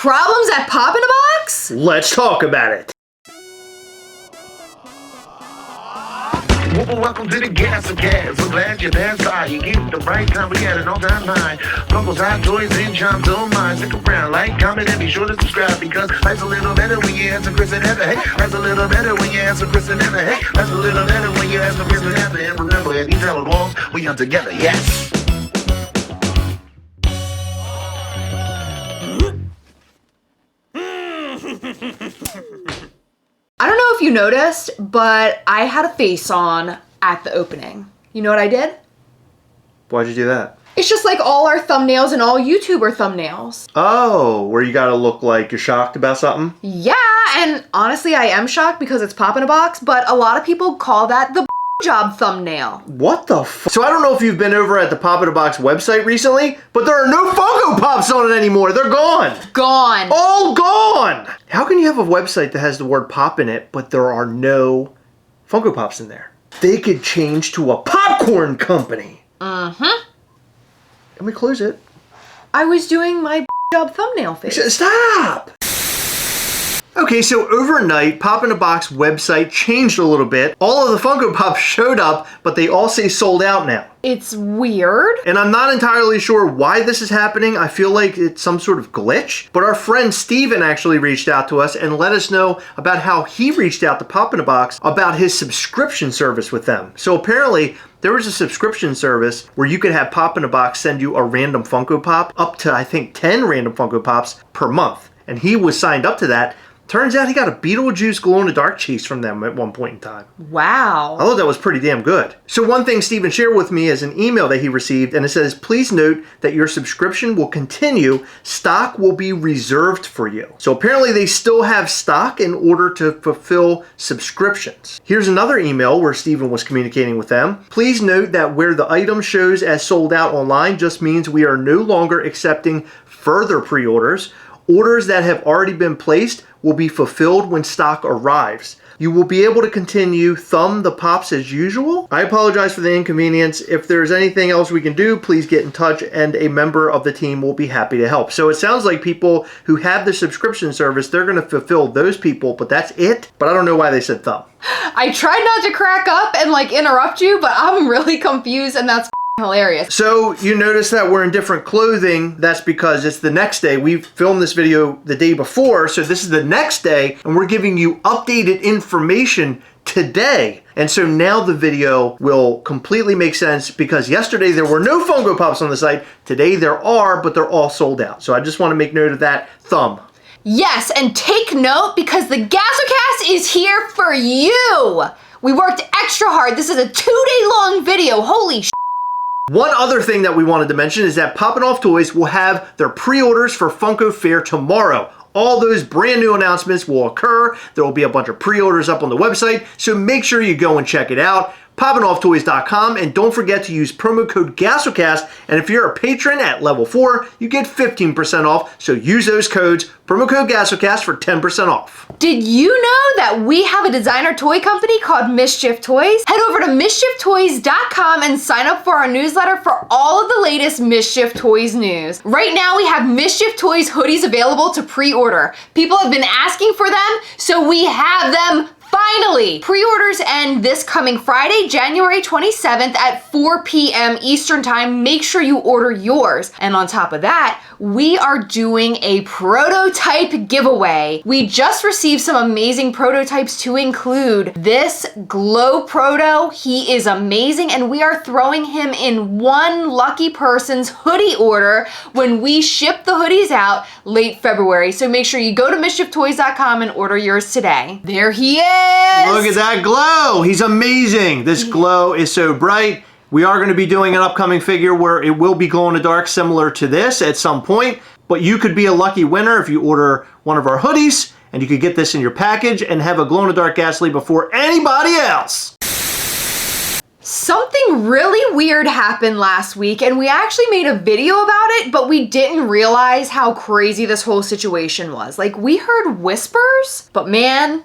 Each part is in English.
Problems at Pop in a Box? Let's talk about it. Welcome to the Gastlecast. We're glad you're there. You get the right time. We got an all-time high. Funko's hot toys and charms on mine. Stick around, like, comment, and be sure to subscribe because life's a little better when you answer Chris and Heather. Hey, life's a little better when you answer Chris and Heather. Hey, life's a little better when you answer Chris and Heather. And remember, at these hallowed walls, we are together. Yes. I don't know if you noticed, but I had a face on at the opening. You know what I did? Why'd you do that? It's just like all our thumbnails and all YouTuber thumbnails. Oh, where you gotta look like you're shocked about something? Yeah, and honestly, I am shocked because it's Pop in a Box, but a lot of people call that the job thumbnail. What the f? So I don't know if you've been over at the Pop in a Box website recently, but there are no Funko Pops on it anymore. They're gone. Gone. All gone. How can you have a website that has the word pop in it, but there are no Funko Pops in there? They could change to a popcorn company. Mm-hmm. Let me close it. I was doing my job thumbnail face. Stop! Okay, so overnight, Pop in a Box website changed a little bit. All of the Funko Pops showed up, but they all say sold out now. It's weird. And I'm not entirely sure why this is happening. I feel like it's some sort of glitch. But our friend Steven actually reached out to us and let us know about how he reached out to Pop in a Box about his subscription service with them. So apparently, there was a subscription service where you could have Pop in a Box send you a random Funko Pop, up to, I think, 10 random Funko Pops per month. And he was signed up to that. Turns out he got a Beetlejuice glow-in-the-dark chase from them at one point in time. Wow. I thought that was pretty damn good. So one thing Steven shared with me is an email that he received, and it says, please note that your subscription will continue. Stock will be reserved for you. So apparently they still have stock in order to fulfill subscriptions. Here's another email where Steven was communicating with them. Please note that where the item shows as sold out online just means we are no longer accepting further pre-orders. Orders that have already been placed will be fulfilled when stock arrives. You will be able to continue thumb the pops as usual. I apologize for the inconvenience. If there's anything else we can do, please get in touch and a member of the team will be happy to help. So it sounds like people who have the subscription service, they're gonna fulfill those people, but that's it. But I don't know why they said thumb. I tried not to crack up and like interrupt you, but I'm really confused and that's hilarious. So you notice that we're in different clothing. That's because it's the next day. We filmed this video the day before, so this is the next day, and we're giving you updated information today. And so now the video will completely make sense because yesterday there were no Funko Pops on the site. Today there are, but they're all sold out. So I just want to make note of that. Thumb. Yes, and take note because the Gastlecast is here for you. We worked extra hard. This is a 2-day long video. Holy sh**. One other thing that we wanted to mention is that Poppin' Off Toys will have their pre-orders for Funko Fair tomorrow. All those brand new announcements will occur. There will be a bunch of pre-orders up on the website, so make sure you go and check it out. PoppinOffToys.com, and don't forget to use promo code Gastlecast, and if you're a patron at level 4, you get 15% off, so use those codes, promo code Gastlecast for 10% off. Did you know that we have a designer toy company called Mischief Toys? Head over to MischiefToys.com and sign up for our newsletter for all of the latest Mischief Toys news. Right now we have Mischief Toys hoodies available to pre-order. People have been asking for them, so we have them finally. Pre-orders end this coming Friday, January 27th at 4 p.m. Eastern Time. Make sure you order yours. And on top of that, we are doing a prototype giveaway. We just received some amazing prototypes to include this Glow Proto. He is amazing, and we are throwing him in one lucky person's hoodie order when we ship the hoodies out late February. So make sure you go to MischiefToys.com and order yours today. There he is. Look at that glow. He's amazing. This glow is so bright. We are going to be doing an upcoming figure where it will be glow in the dark similar to this at some point, but you could be a lucky winner if you order one of our hoodies, and you could get this in your package and have a glow in the dark Ghastly before anybody else. Something really weird happened last week, and we actually made a video about it, but we didn't realize how crazy this whole situation was. Like, we heard whispers, but man,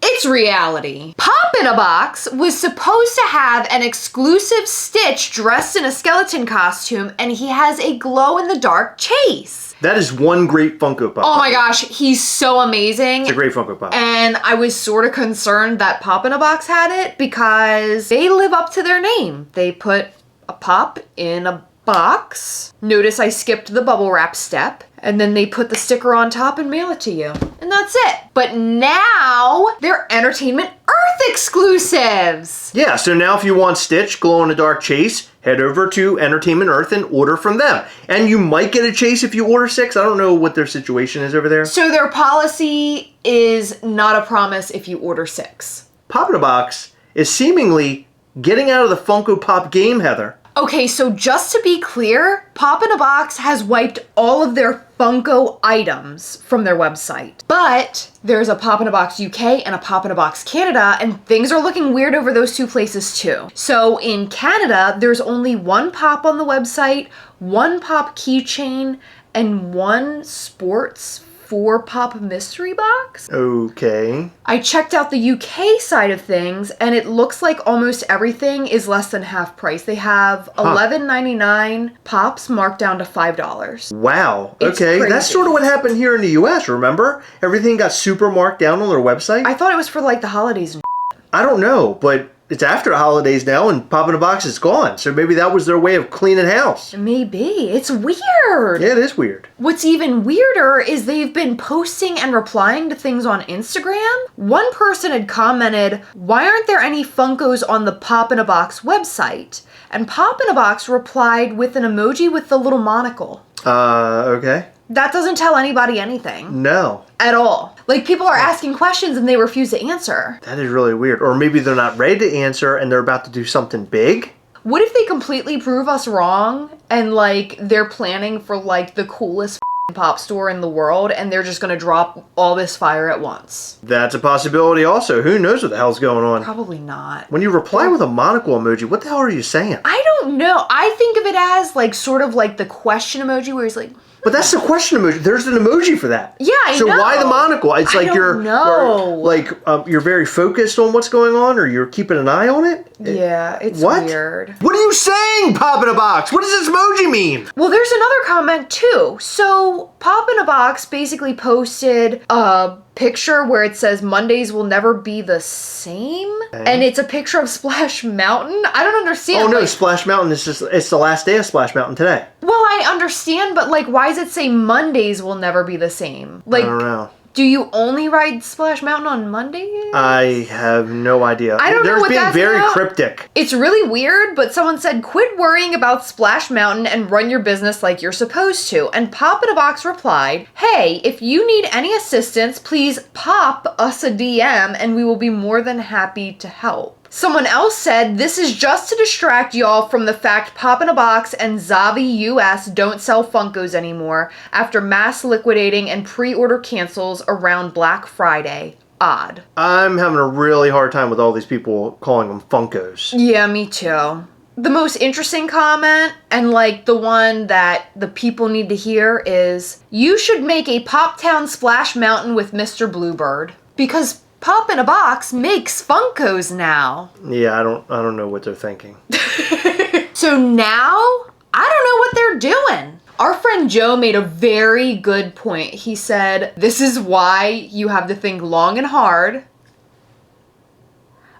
it's reality. Pop in a Box was supposed to have an exclusive Stitch dressed in a skeleton costume, and he has a glow-in-the-dark chase. That is one great Funko Pop. Oh my gosh, he's so amazing. It's a great Funko Pop. And I was sort of concerned that Pop in a Box had it because they live up to their name. They put a pop in a box. Notice I skipped the bubble wrap step. And then they put the sticker on top and mail it to you. And that's it. But now they're Entertainment Earth exclusives. Yeah, so now if you want Stitch, glow-in-the-dark Chase, head over to Entertainment Earth and order from them. And you might get a Chase if you order 6. I don't know what their situation is over there. So their policy is not a promise if you order 6. Pop in a Box is seemingly getting out of the Funko Pop game, Heather. Okay, so just to be clear, Pop in a Box has wiped all of their Funko items from their website. But there's a Pop in a Box UK and a Pop in a Box Canada, and things are looking weird over those 2 places too. So in Canada, there's only 1 Pop on the website, 1 Pop keychain, and 1 sports 4 Pop mystery box. Okay. I checked out the UK side of things, and it looks like almost everything is less than half price. They have $11.99 Pops marked down to $5. Wow. It's okay. crazy. That's sort of what happened here in the US, remember? Everything got super marked down on their website. I thought it was for like the holidays. I don't know, but it's after the holidays now and Pop in a Box is gone. So maybe that was their way of cleaning house. Maybe. It's weird. Yeah, it is weird. What's even weirder is they've been posting and replying to things on Instagram. One person had commented, "Why aren't there any Funkos on the Pop in a Box website?" And Pop in a Box replied with an emoji with the little monocle. Okay. That doesn't tell anybody anything. No. At all. Like, people are asking questions and they refuse to answer. That is really weird. Or maybe they're not ready to answer and they're about to do something big. What if they completely prove us wrong and, like, they're planning for, like, the coolest pop store in the world and they're just gonna drop all this fire at once? That's a possibility also. Who knows what the hell's going on? Probably not. When you reply with a monocle emoji, what the hell are you saying? I don't know. I think of it as, like, sort of like the question emoji where he's like... But that's the question emoji. There's an emoji for that. Yeah, I so know. So why the monocle? It's like you're very focused on what's going on, or you're keeping an eye on it. Yeah, it's what? weird. What are you saying, Pop in a Box? What does this emoji mean? Well, there's another comment too. So Pop in a Box basically posted a picture where it says Mondays will never be the same, and it's a picture of Splash Mountain. I don't understand. Oh no, Splash Mountain is it's the last day of Splash Mountain today. Well, I understand, but like, why does it say Mondays will never be the same? Like, I don't know. Do you only ride Splash Mountain on Mondays? I have no idea. I don't know what that's being very about. cryptic. It's really weird, but someone said, quit worrying about Splash Mountain and run your business like you're supposed to. And Pop in a Box replied, hey, if you need any assistance, please pop us a DM and we will be more than happy to help. Someone else said, this is just to distract y'all from the fact Pop in a Box and Zavi US don't sell Funkos anymore after mass liquidating and pre-order cancels around Black Friday. Odd. I'm having a really hard time with all these people calling them Funkos. Yeah, me too. The most interesting comment, and like the one that the people need to hear, is you should make a Pop Town Splash Mountain with Mr. Bluebird. Because Pop in a Box makes Funkos now. Yeah, I don't know what they're thinking. So now, I don't know what they're doing. Our friend Joe made a very good point. He said, this is why you have to think long and hard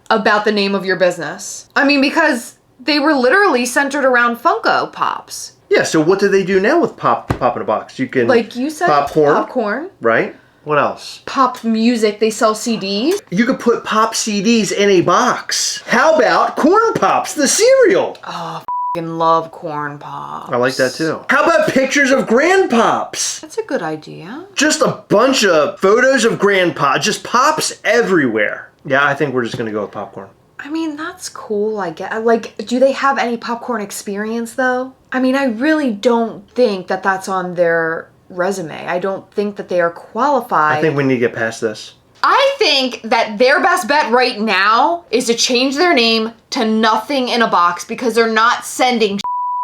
about the name of your business. I mean, because they were literally centered around Funko Pops. Yeah, so what do they do now with Pop in a Box? You can, like you said, popcorn. Right? What else? Pop music, they sell CDs. You could put Pop CDs in a box. How about Corn Pops, the cereal? Oh, f***ing love Corn Pops. I like that too. How about pictures of Grandpops? That's a good idea. Just a bunch of photos of Grandpa, just Pops everywhere. Yeah, I think we're just gonna go with popcorn. I mean, that's cool, I guess. Like, do they have any popcorn experience though? I mean, I really don't think that that's on their resume. I don't think that they are qualified. I think we need to get past this. I think that their best bet right now is to change their name to Nothing in a Box because they're not sending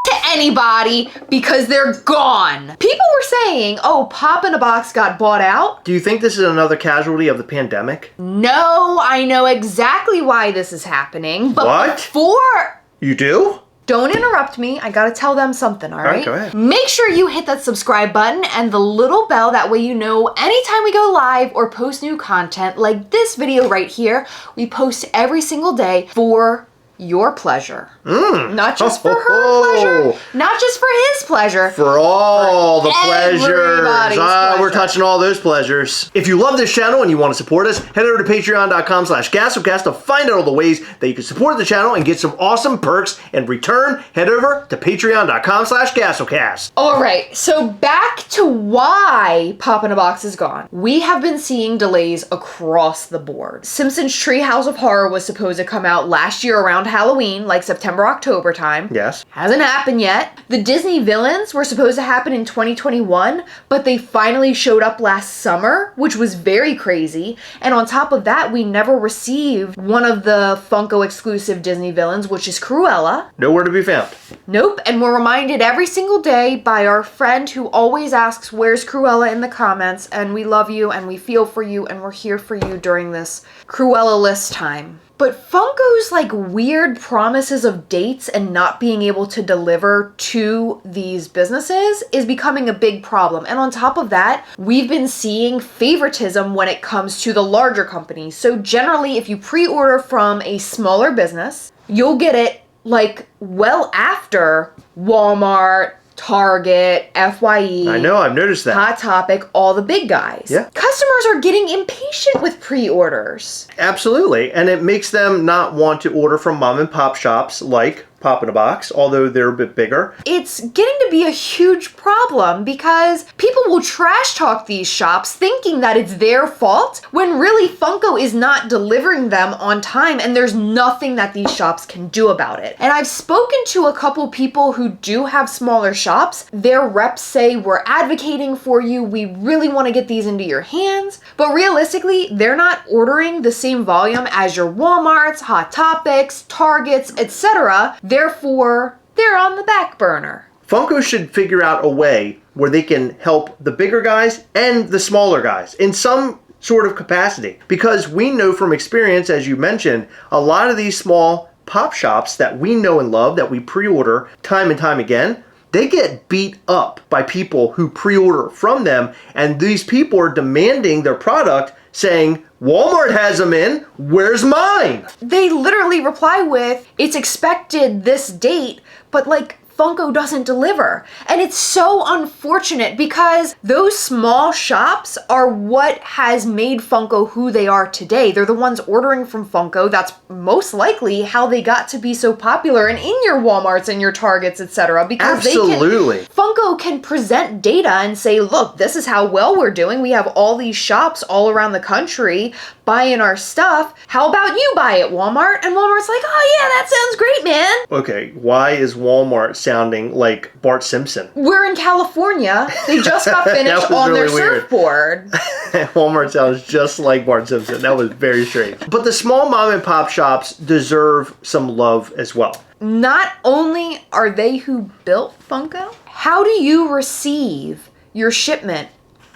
to anybody because they're gone. People were saying, oh, Pop in a Box got bought out. Do you think this is another casualty of the pandemic? No, I know exactly why this is happening. But what? Before... You do? Don't interrupt me. I gotta tell them something, all right? Go ahead. Make sure you hit that subscribe button and the little bell. That way you know anytime we go live or post new content like this video right here. We post every single day for your pleasure. Not just for her pleasure, not just for his pleasure. For all the pleasures. Everybody's We're pleasure. touching all those pleasures. If you love this channel and you want to support us, head over to patreon.com/Gastlecast to find out all the ways that you can support the channel and get some awesome perks. In return, head over to patreon.com/Gastlecast. All right, so back to why Pop in a Box is gone. We have been seeing delays across the board. Simpsons Treehouse of Horror was supposed to come out last year around Halloween, like September, October time. Yes. Hasn't happened yet. The Disney villains were supposed to happen in 2021, but they finally showed up last summer, which was very crazy. And on top of that, we never received one of the Funko exclusive Disney villains, which is Cruella. Nowhere to be found. Nope, and we're reminded every single day by our friend who always asks, where's Cruella in the comments, and we love you, and we feel for you, and we're here for you during this Cruella list time. But Funko's like weird promises of dates and not being able to deliver to these businesses is becoming a big problem. And on top of that, we've been seeing favoritism when it comes to the larger companies. So generally, if you pre-order from a smaller business, you'll get it like well after Walmart, Target, FYE. I know, I've noticed that. Hot Topic, all the big guys. Yeah. Customers are getting impatient with pre-orders. Absolutely. And it makes them not want to order from mom and pop shops like Pop in a Box, although they're a bit bigger. It's getting to be a huge problem because people will trash talk these shops thinking that it's their fault when really Funko is not delivering them on time and there's nothing that these shops can do about it. And I've spoken to a couple people who do have smaller shops. Their reps say, we're advocating for you. We really want to get these into your hands. But realistically, they're not ordering the same volume as your Walmarts, Hot Topics, Targets, etc. Therefore, they're on the back burner. Funko should figure out a way where they can help the bigger guys and the smaller guys in some sort of capacity. Because we know from experience, as you mentioned, a lot of these small pop shops that we know and love, that we pre-order time and time again, they get beat up by people who pre-order from them, and these people are demanding their product, saying, Walmart has them in, where's mine? They literally reply with, it's expected this date, but like Funko doesn't deliver. And it's so unfortunate because those small shops are what has made Funko who they are today. They're the ones ordering from Funko. That's most likely how they got to be so popular and in your Walmarts and your Targets, etc. Because Absolutely. Funko can present data and say, look, this is how well we're doing. We have all these shops all around the country buying our stuff. How about you buy at Walmart? And Walmart's like, oh yeah, that sounds great, man. Okay, why is Walmart sounding like Bart Simpson? We're in California. They just got That finished was on their really weird. surfboard. Walmart sounds just like Bart Simpson. That was very strange. But the small mom and pop shops deserve some love as well. Not only are they who built Funko, how do you receive your shipment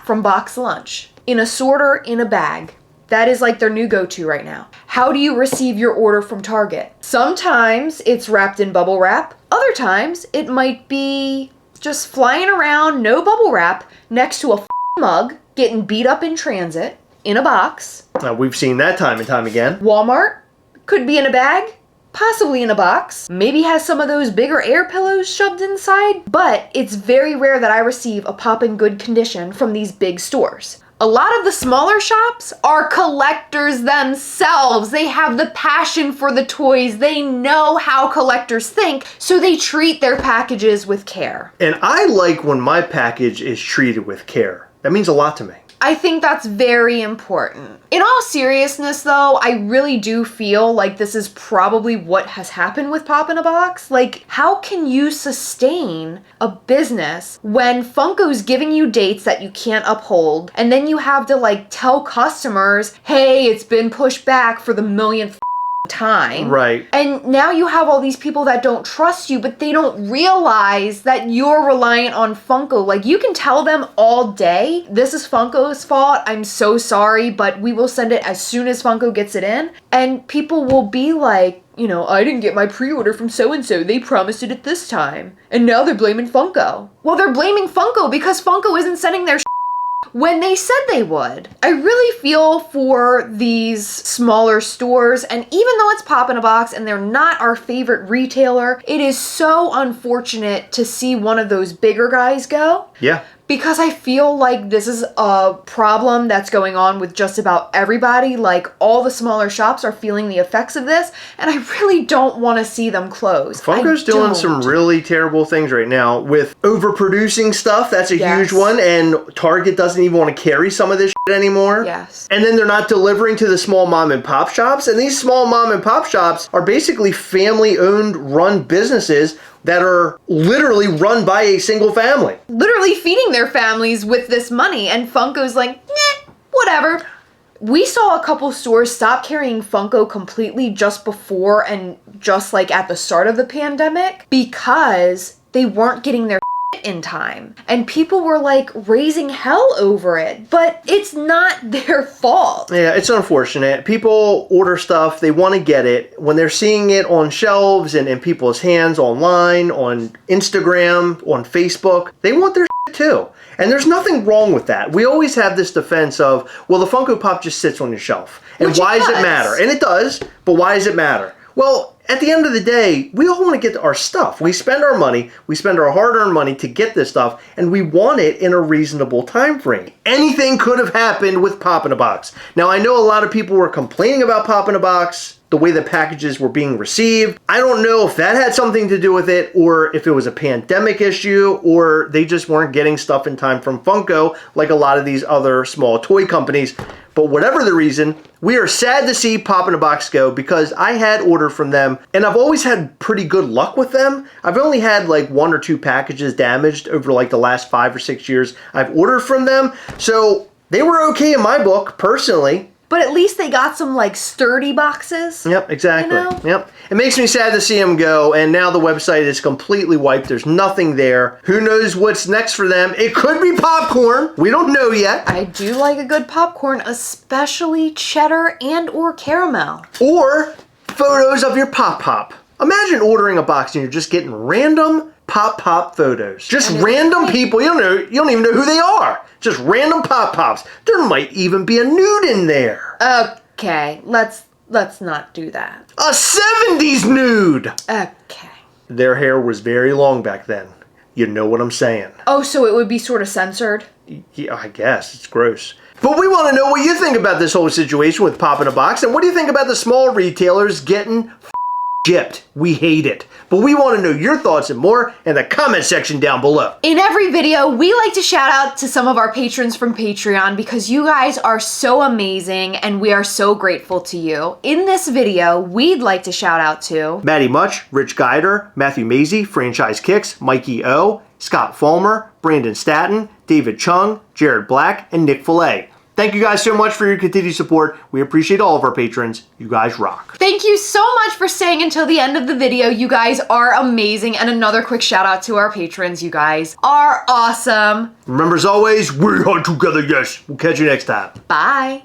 from Box Lunch? In a sorter, in a bag. That is like their new go-to right now. How do you receive your order from Target? Sometimes it's wrapped in bubble wrap. Other times it might be just flying around, no bubble wrap, next to a mug, getting beat up in transit, in a box. We've seen that time and time again. Walmart could be in a bag, possibly in a box, maybe has some of those bigger air pillows shoved inside, but it's very rare that I receive a pop in good condition from these big stores. A lot of the smaller shops are collectors themselves. They have the passion for the toys. They know how collectors think, so they treat their packages with care. And I like when my package is treated with care. That means a lot to me. I think that's very important. In all seriousness though, I really do feel like this is probably what has happened with Pop in a Box. Like, how can you sustain a business when Funko's giving you dates that you can't uphold, and then you have to like tell customers, hey, it's been pushed back for the millionth time. Right. And now you have all these people that don't trust you, but they don't realize that you're reliant on Funko. Like, you can tell them all day, this is Funko's fault, I'm so sorry, but we will send it as soon as Funko gets it in. And people will be like, you know, I didn't get my pre-order from so-and-so. They promised it at this time. And now they're blaming Funko. Well, they're blaming Funko because Funko isn't sending their when they said they would. I really feel for these smaller stores, and even though it's Pop in a Box and they're not our favorite retailer, it is so unfortunate to see one of those bigger guys go. Yeah. Because I feel like this is a problem that's going on with just about everybody. Like, all the smaller shops are feeling the effects of this, and I really don't want to see them close. Funko's doing some really terrible things right now with overproducing stuff. That's a huge one, and Target doesn't even want to carry some of this shit anymore. Yes. And then they're not delivering to the small mom and pop shops, and these small mom and pop shops are basically family-owned, run businesses that are literally run by a single family. Literally feeding their families with this money, and Funko's like, nah, whatever. We saw a couple stores stop carrying Funko completely just before and just like at the start of the pandemic because they weren't getting their in time. And people were like raising hell over it, but it's not their fault. Yeah, it's unfortunate. People order stuff, they want to get it. When they're seeing it on shelves and in people's hands online, on Instagram, on Facebook, they want their too. And there's nothing wrong with that. We always have this defense of, well, the Funko Pop just sits on your shelf. And why does it matter? And it does, but why does it matter? Well, at the end of the day, we all want to get our stuff. We spend our money, we spend our hard-earned money to get this stuff, and we want it in a reasonable time frame. Anything could have happened with Pop in a Box. Now, I know a lot of people were complaining about Pop in a Box, the way the packages were being received. I don't know if that had something to do with it, or if it was a pandemic issue, or they just weren't getting stuff in time from Funko, like a lot of these other small toy companies. But whatever the reason, we are sad to see Pop in a Box go because I had ordered from them and I've always had pretty good luck with them. I've only had like 1 or 2 packages damaged over like the last 5 or 6 years I've ordered from them. So they were okay in my book, personally. But at least they got some like sturdy boxes. Yep, exactly. You know? Yep. It makes me sad to see them go, and now the website is completely wiped. There's nothing there. Who knows what's next for them? It could be popcorn. We don't know yet. I do like a good popcorn, especially cheddar and or caramel. Or photos of your Pop. Imagine ordering a box and you're just getting random Pop photos. Just random people. You don't even know who they are. Just random Pops. There might even be a nude in there. Okay, let's not do that. A 70s nude. Okay. Their hair was very long back then. You know what I'm saying. Oh, so it would be sort of censored? Yeah, I guess. It's gross. But we want to know what you think about this whole situation with Pop in a Box, and what do you think about the small retailers getting gypped? We hate it. But we want to know your thoughts and more in the comment section down below. In every video, we like to shout out to some of our patrons from Patreon because you guys are so amazing and we are so grateful to you. In this video, we'd like to shout out to Maddie Much, Rich Guider, Matthew Mazie, Franchise Kicks, Mikey O, Scott Fulmer, Brandon Staton, David Chung, Jared Black, and Nick Fillet. Thank you guys so much for your continued support. We appreciate all of our patrons. You guys rock. Thank you so much for staying until the end of the video. You guys are amazing. And another quick shout out to our patrons. You guys are awesome. Remember, as always, we are together, yes. We'll catch you next time. Bye.